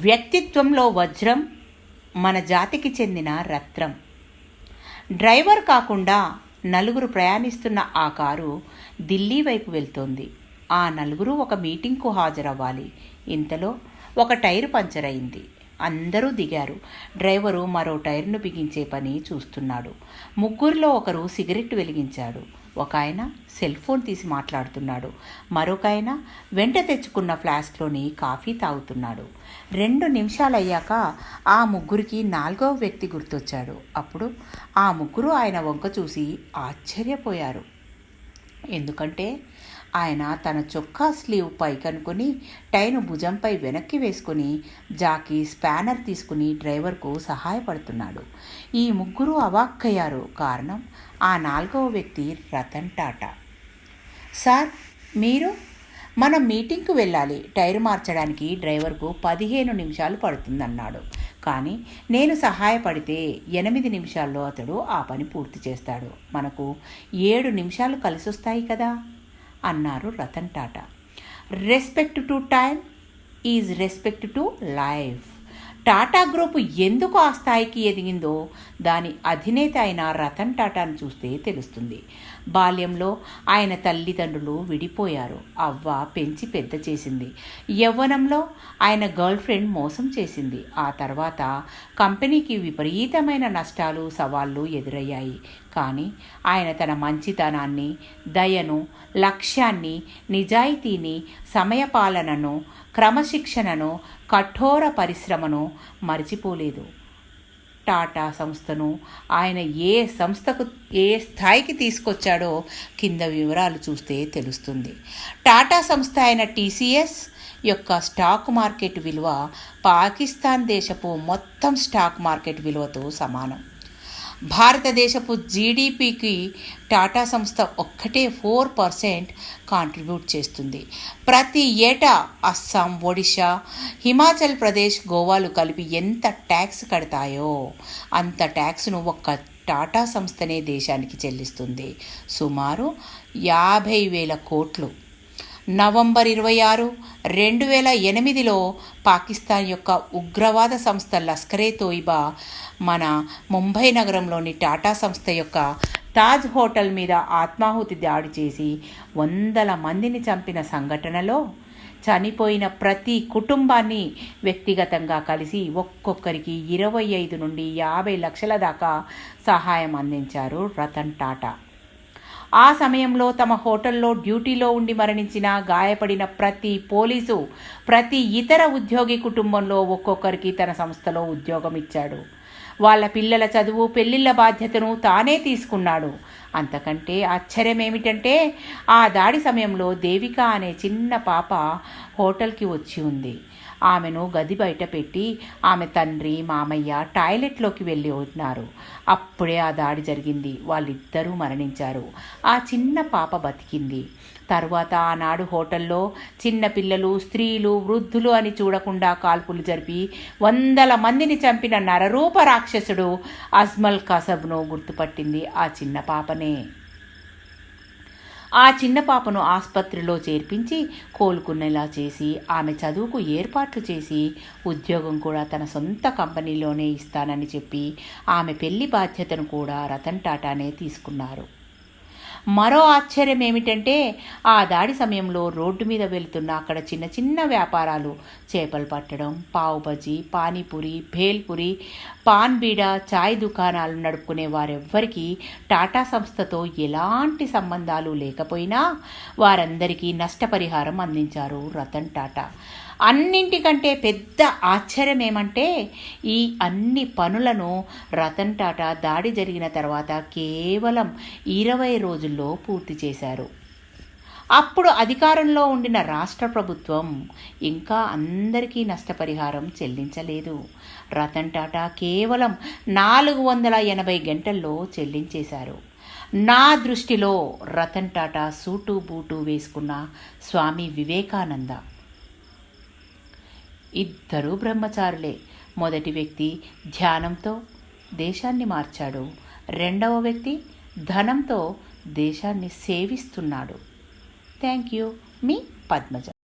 వ్యక్తిత్వంలో వజ్రం, మన జాతికి చెందిన రత్నం. డ్రైవర్ కాకుండా నలుగురు ప్రయాణిస్తున్న ఆ కారు ఢిల్లీ వైపు వెళ్తోంది. ఆ నలుగురు ఒక మీటింగ్కు హాజరవ్వాలి. ఇంతలో ఒక టైరు పంచర్ అయింది. అందరూ దిగారు. డ్రైవరు మరో టైర్ను బిగించే పని చూస్తున్నాడు. ముగ్గురిలో ఒకరు సిగరెట్ వెలిగించాడు. ఒక ఆయన సెల్ ఫోన్ తీసి మాట్లాడుతున్నాడు. మరొక ఆయన వెంట తెచ్చుకున్న ఫ్లాస్క్లోని కాఫీ తాగుతున్నాడు. 2 నిమిషాలయ్యాక ఆ ముగ్గురికి 4వ వ్యక్తి గుర్తొచ్చాడు. అప్పుడు ఆ ముగ్గురు ఆయన వంక చూసి ఆశ్చర్యపోయారు. ఎందుకంటే ఆయన తన చొక్కా స్లీవ్ పైకనుకొని టైను భుజంపై వెనక్కి వేసుకుని జాకీ స్పానర్ తీసుకుని డ్రైవర్కు సహాయపడుతున్నాడు. ఈ ముగ్గురు అవాక్కయ్యారు. కారణం, ఆ 4వ వ్యక్తి రతన్ టాటా. సార్, మీరు? మనం మీటింగ్కు వెళ్ళాలి. టైరు మార్చడానికి డ్రైవర్కు 15 నిమిషాలు పడుతుందన్నాడు. కానీ నేను సహాయపడితే 8 నిమిషాల్లో అతడు ఆ పని పూర్తి చేస్తాడు. మనకు 7 నిమిషాలు కలిసొస్తాయి కదా అన్నారు Ratan Tata. Respect to time is respect to life. Tata group ఎందుకు ఆ స్థాయికి ఎదిగిందో దాని అధినేత అయిన రతన్ టాటాను చూస్తే తెలుస్తుంది. బాల్యంలో ఆయన తల్లిదండ్రులు విడిపోయారు. అవ్వ పెంచి పెద్ద చేసింది. యవ్వనంలో ఆయన గర్ల్ ఫ్రెండ్ మోసం చేసింది. ఆ తర్వాత కంపెనీకి విపరీతమైన నష్టాలు, సవాళ్లు ఎదురయ్యాయి. కానీ ఆయన తన మంచితనాన్ని, దయను, లక్ష్యాన్ని, నిజాయితీని, సమయపాలనను, క్రమశిక్షణను, కఠోర పరిశ్రమను మరిచిపోలేదు. టాటా సంస్థను ఆయన ఏ స్థాయికి తీసుకొచ్చాడో కింద వివరాలు చూస్తే తెలుస్తుంది. టాటా సంస్థ అయిన టీసీఎస్ యొక్క స్టాక్ మార్కెట్ విలువ పాకిస్తాన్ దేశపు మొత్తం స్టాక్ మార్కెట్ విలువతో సమానం. భారతదేశపు జీడిపికి టాటా సంస్థ ఒక్కటే 4% కాంట్రిబ్యూట్ చేస్తుంది. ప్రతి ఏటా అస్సాం, ఒడిషా, హిమాచల్ ప్రదేశ్, గోవాలు కలిపి ఎంత ట్యాక్స్ కడతాయో అంత ట్యాక్స్ను ఒక్క టాటా సంస్థనే దేశానికి చెల్లిస్తుంది. సుమారు 50,000 కోట్లు. నవంబర్ 26, 2008లో పాకిస్తాన్ యొక్క ఉగ్రవాద సంస్థ లష్కరే తోయిబా మన ముంబై నగరంలోని టాటా సంస్థ యొక్క తాజ్ హోటల్ మీద ఆత్మాహుతి దాడి చేసి 100 మందిని చంపిన సంఘటనలో చనిపోయిన ప్రతి కుటుంబాన్ని వ్యక్తిగతంగా కలిసి ఒక్కొక్కరికి 25 నుండి 50 లక్షల దాకా సహాయం అందించారు రతన్ టాటా. ఆ సమయంలో తమ హోటల్లో డ్యూటీలో ఉండి మరణించిన, గాయపడిన ప్రతి పోలీసు, ప్రతి ఇతర ఉద్యోగి కుటుంబంలో ఒక్కొక్కరికి తన సంస్థలో ఉద్యోగం ఇచ్చాడు. వాళ్ళ పిల్లల చదువు, పెళ్లిళ్ల బాధ్యతను తానే తీసుకున్నాడు. అంతకంటే ఆశ్చర్యం ఏమిటంటే ఆ దాడి సమయంలో దేవిక అనే చిన్న పాప హోటల్కి వచ్చి ఉంది. ఆమెను గది బయట పెట్టి ఆమె తండ్రి, మామయ్య టాయిలెట్లోకి వెళ్ళి ఉన్నారు. అప్పుడే ఆ దాడి జరిగింది. వాళ్ళిద్దరూ మరణించారు. ఆ చిన్న పాప బతికింది. తరువాత ఆనాడు హోటల్లో చిన్న పిల్లలు, స్త్రీలు, వృద్ధులు అని చూడకుండా కాల్పులు జరిపి 100 మందిని చంపిన నరరూప రాక్షసుడు అజ్మల్ కసబ్ను గుర్తుపట్టింది ఆ చిన్న పాపనే. ఆ చిన్న పాపను ఆసుపత్రిలో చేర్పించి కోలుకునేలా చేసి ఆమె చదువుకు ఏర్పాట్లు చేసి ఉద్యోగం కూడా తన సొంత కంపెనీలోనే ఇస్తానని చెప్పి ఆమె పెళ్లి బాధ్యతను కూడా రతన్ టాటానే తీసుకున్నారు. మరో ఆశ్చర్యం ఏమిటంటే ఆ దాడి సమయంలో రోడ్డు మీద వెళుతున్న అక్కడ చిన్న చిన్న వ్యాపారాలు, చేపలు పట్టడం, పావు బజీ, పానీపూరి, భేల్పూరి, పాన్ బీడా, చాయ్ దుకాణాలు నడుపుకునే వారెవ్వరికీ టాటా సంస్థతో ఎలాంటి సంబంధాలు లేకపోయినా వారందరికీ నష్టపరిహారం అందించారు రతన్ టాటా. అన్నింటికంటే పెద్ద ఆశ్చర్యం ఏమంటే ఈ అన్ని పనులను రతన్ టాటా దాడి జరిగిన తర్వాత కేవలం 20 రోజుల్లో పూర్తి చేశారు. అప్పుడు అధికారంలో ఉండిన రాష్ట్ర ప్రభుత్వం ఇంకా అందరికీ నష్టపరిహారం చెల్లించలేదు. రతన్ టాటా కేవలం 480 గంటల్లో చెల్లించేశారు. నా దృష్టిలో రతన్ టాటా సూటు బూటు వేసుకున్న స్వామి వివేకానంద. ఇద్దరూ బ్రహ్మచారులే. మొదటి వ్యక్తి ధ్యానంతో దేశాన్ని మార్చాడు. 2వ వ్యక్తి ధనంతో దేశాన్ని సేవిస్తున్నాడు. Thank you. మీ పద్మజ.